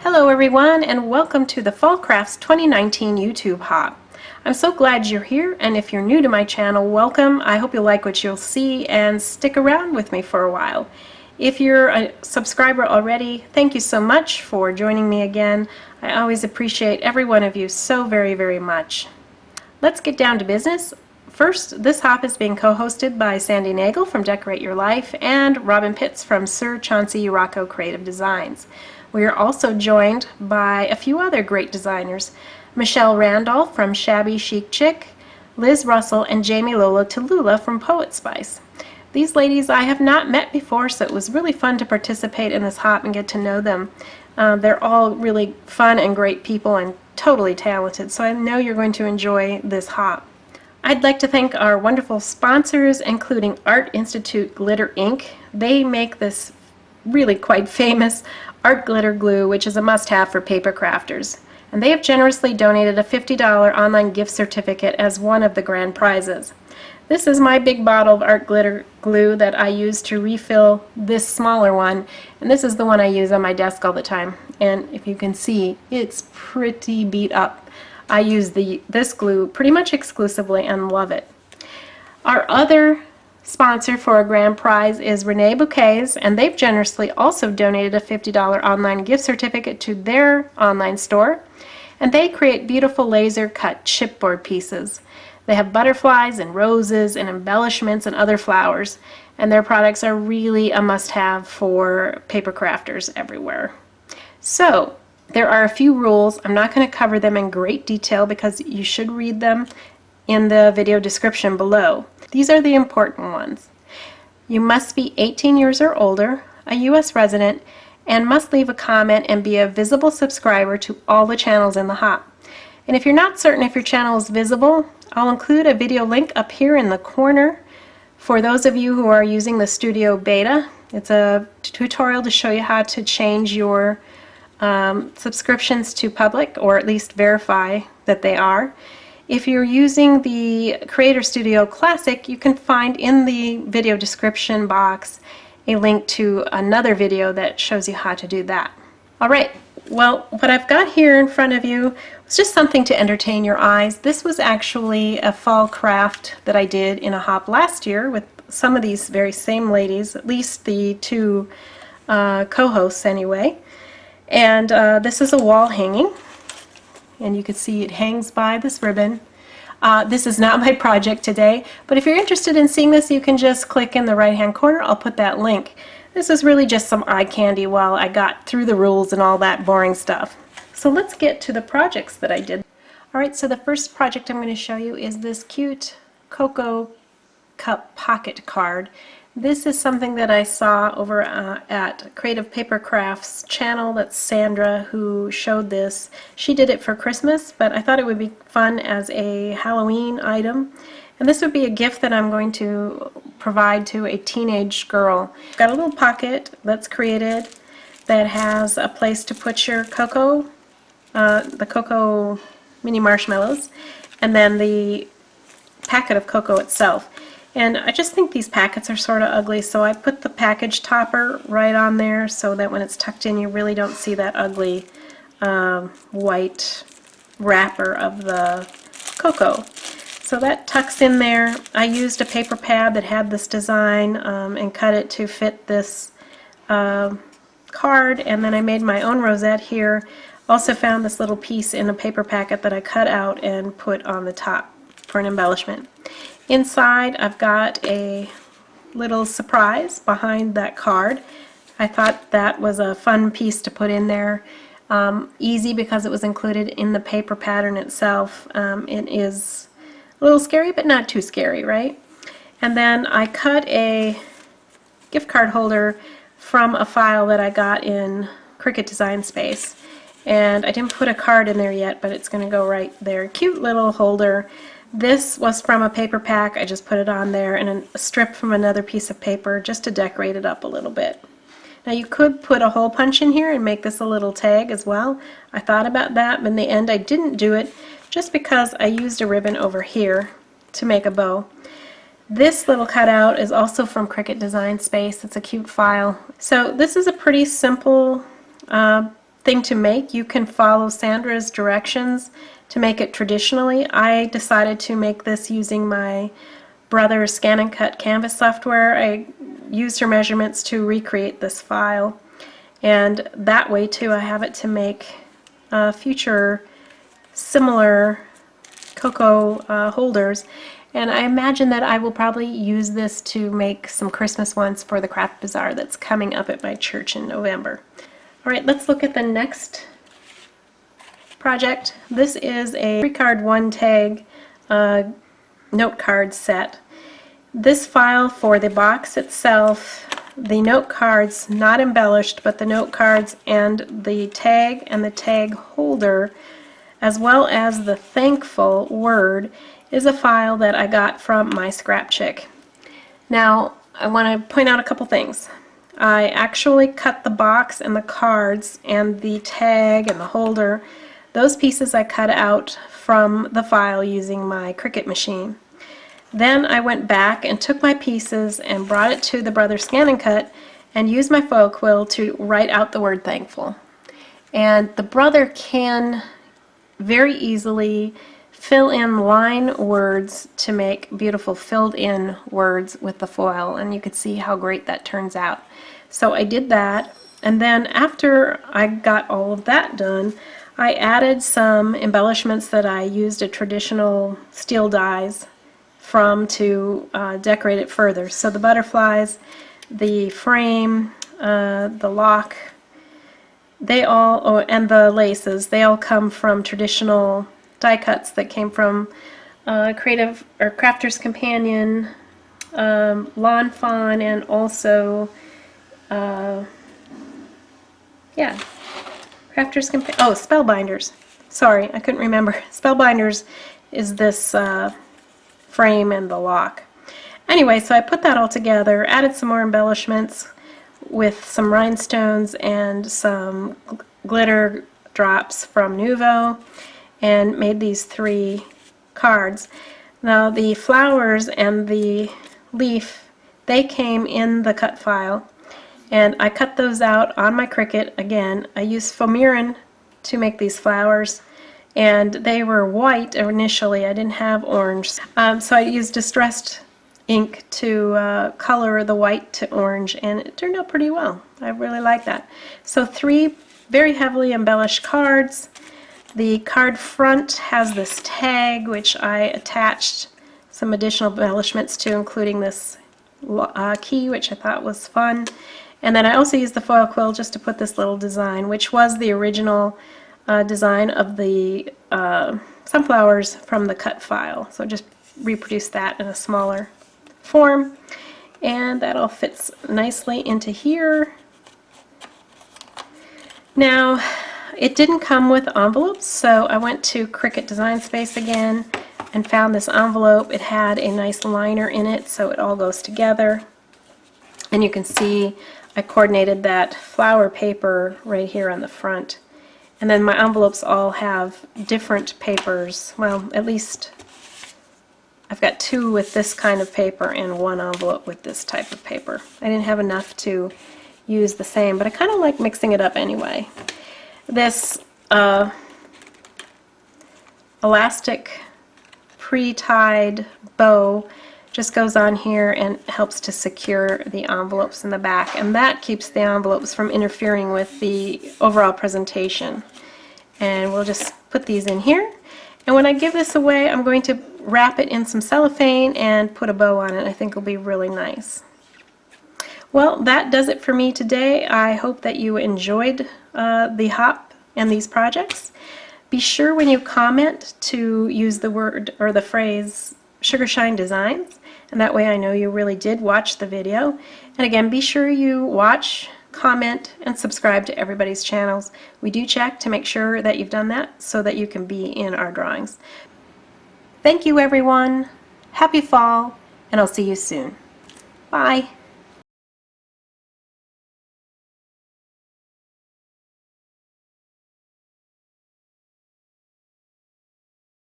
Hello everyone, and welcome to the Fall Crafts 2019 YouTube Hop. I'm so glad you're here, and if you're new to my channel, welcome. I hope you'll like what you'll see and stick around with me for a while. If you're a subscriber already, thank you so much for joining me again. I always appreciate every one of you so very much. Let's get down to business. First, this hop is being co-hosted by Sandi Nagel from Decorate Your Life and Robyn Pitts from Chauncey Rocco Creative Designs. We are also joined by a few other great designers, Michelle Randolph from Shabby Chic Chick, Liz Russell, and Jamie Lola Tallulah from Poet Spice. These ladies I have not met before, so it was really fun to participate in this hop and get to know them. They're all really fun and great people and totally talented, so I know you're going to enjoy this hop. I'd like to thank our wonderful sponsors, including Art Institute Glitter Ink. They make this really quite famous art glitter glue, which is a must-have for paper crafters. And they have generously donated a $50 online gift certificate as one of the grand prizes. This is my big bottle of art glitter glue that I use to refill this smaller one, and this is the one I use on my desk all the time. And if you can see, it's pretty beat up. I use this glue pretty much exclusively and love it. Our other sponsor for a grand prize is Renee Bouquets, and they've generously also donated a $50 online gift certificate to their online store. And they create beautiful laser cut chipboard pieces. They have butterflies and roses and embellishments and other flowers, and their products are really a must-have for paper crafters everywhere. So there are a few rules. I'm not going to cover them in great detail because you should read them in the video description below. These are the important ones. You must be 18 years or older, a U.S. resident, and must leave a comment and be a visible subscriber to all the channels in the hop. And if you're not certain if your channel is visible, I'll include a video link up here in the corner for those of you who are using the Studio Beta. It's a tutorial to show you how to change your subscriptions to public, or at least verify that they are. If you're using the Creator Studio Classic, you can find in the video description box a link to another video that shows you how to do that. Alright, well, what I've got here in front of you was just something to entertain your eyes. This was actually a fall craft that I did in a hop last year with some of these very same ladies, at least the two co-hosts anyway. And this is a wall hanging, and you can see it hangs by this ribbon. This is not my project today, but if you're interested in seeing this, you can just click in the right hand corner. I'll put that link. This is really just some eye candy while I got through the rules and all that boring stuff. So let's get to the projects that I did. Alright, so the first project I'm going to show you is this cute Cocoa Cup pocket card. This is something that I saw over at Creative Paper Crafts channel. That's Sandra who showed this. She did it for Christmas, but I thought it would be fun as a Halloween item. And this would be a gift that I'm going to provide to a teenage girl. Got a little pocket that's created that has a place to put your cocoa, the cocoa mini marshmallows, and then the packet of cocoa itself. And I just think these packets are sort of ugly, so I put the package topper right on there so that when it's tucked in you really don't see that ugly white wrapper of the cocoa. So that tucks in there. I used a paper pad that had this design and cut it to fit this card, and then I made my own rosette here. Also found this little piece in a paper packet that I cut out and put on the top for an embellishment. Inside I've got a little surprise behind that card. I thought that was a fun piece to put in there. Easy because it was included in the paper pattern itself. It is a little scary, but not too scary, right? And then I cut a gift card holder from a file that I got in Cricut Design Space. And I didn't put a card in there yet, but it's going to go right there. Cute little holder. This was from a paper pack. I just put it on there, and a strip from another piece of paper just to decorate it up a little bit. Now you could put a hole punch in here and make this a little tag as well. I thought about that, but in the end I didn't do it just because I used a ribbon over here to make a bow. This little cutout is also from Cricut Design Space. It's a cute file. So this is a pretty simple thing to make. You can follow Sandra's directions to make it traditionally. I decided to make this using my brother's Scan and Cut Canvas software. I used her measurements to recreate this file, and that way too I have it to make future similar cocoa holders. And I imagine that I will probably use this to make some Christmas ones for the craft bazaar that's coming up at my church in November. Alright, let's look at the next project. This is a 3-card 1-tag note card set. This file for the box itself, the note cards, not embellished, but the note cards and the tag holder, as well as the thankful word, is a file that I got from my scrap chick. Now, I want to point out a couple things. I actually cut the box and the cards and the tag and the holder. Those pieces I cut out from the file using my Cricut machine. Then I went back and took my pieces and brought it to the Brother Scan and Cut and used my foil quill to write out the word thankful. And the Brother can very easily fill in line words to make beautiful filled in words with the foil, and you can see how great that turns out. So I did that, and then after I got all of that done, I added some embellishments that I used a traditional steel dies from to decorate it further. So the butterflies, the frame, the lock, they all, and the laces, they all come from traditional die cuts that came from Creative or Crafter's Companion, Lawn Fawn, and also yeah, Crafter's Companion. Oh, Spellbinders. Sorry, I couldn't remember. Spellbinders is this frame and the lock. Anyway, so I put that all together, added some more embellishments with some rhinestones and some glitter drops from Nuvo, and made these 3 cards. Now the flowers and the leaf, they came in the cut file, and I cut those out on my Cricut. Again, I used Foamiran to make these flowers, and they were white initially. I didn't have orange, so I used distressed ink to color the white to orange, and it turned out pretty well. I really like that. So 3 very heavily embellished cards. The card front has this tag, which I attached some additional embellishments to, including this key, which I thought was fun. And then I also used the foil quill just to put this little design, which was the original design of the sunflowers from the cut file. So just reproduce that in a smaller form, and that all fits nicely into here. Now, it didn't come with envelopes, so I went to Cricut Design Space again and found this envelope. It had a nice liner in it, so it all goes together. And you can see I coordinated that flower paper right here on the front. And then my envelopes all have different papers. Well, at least I've got 2 with this kind of paper and 1 envelope with this type of paper. I didn't have enough to use the same, but I kind of like mixing it up anyway. This elastic pre-tied bow just goes on here and helps to secure the envelopes in the back, and that keeps the envelopes from interfering with the overall presentation. And we'll just put these in here, and when I give this away, I'm going to wrap it in some cellophane and put a bow on it. I think it'll be really nice. Well, that does it for me today. I hope that you enjoyed the hop and these projects. Be sure when you comment to use the word or the phrase SugarShine Designs, and that way I know you really did watch the video. And again, be sure you watch, comment, and subscribe to everybody's channels. We do check to make sure that you've done that so that you can be in our drawings. Thank you, everyone. Happy fall, and I'll see you soon. Bye.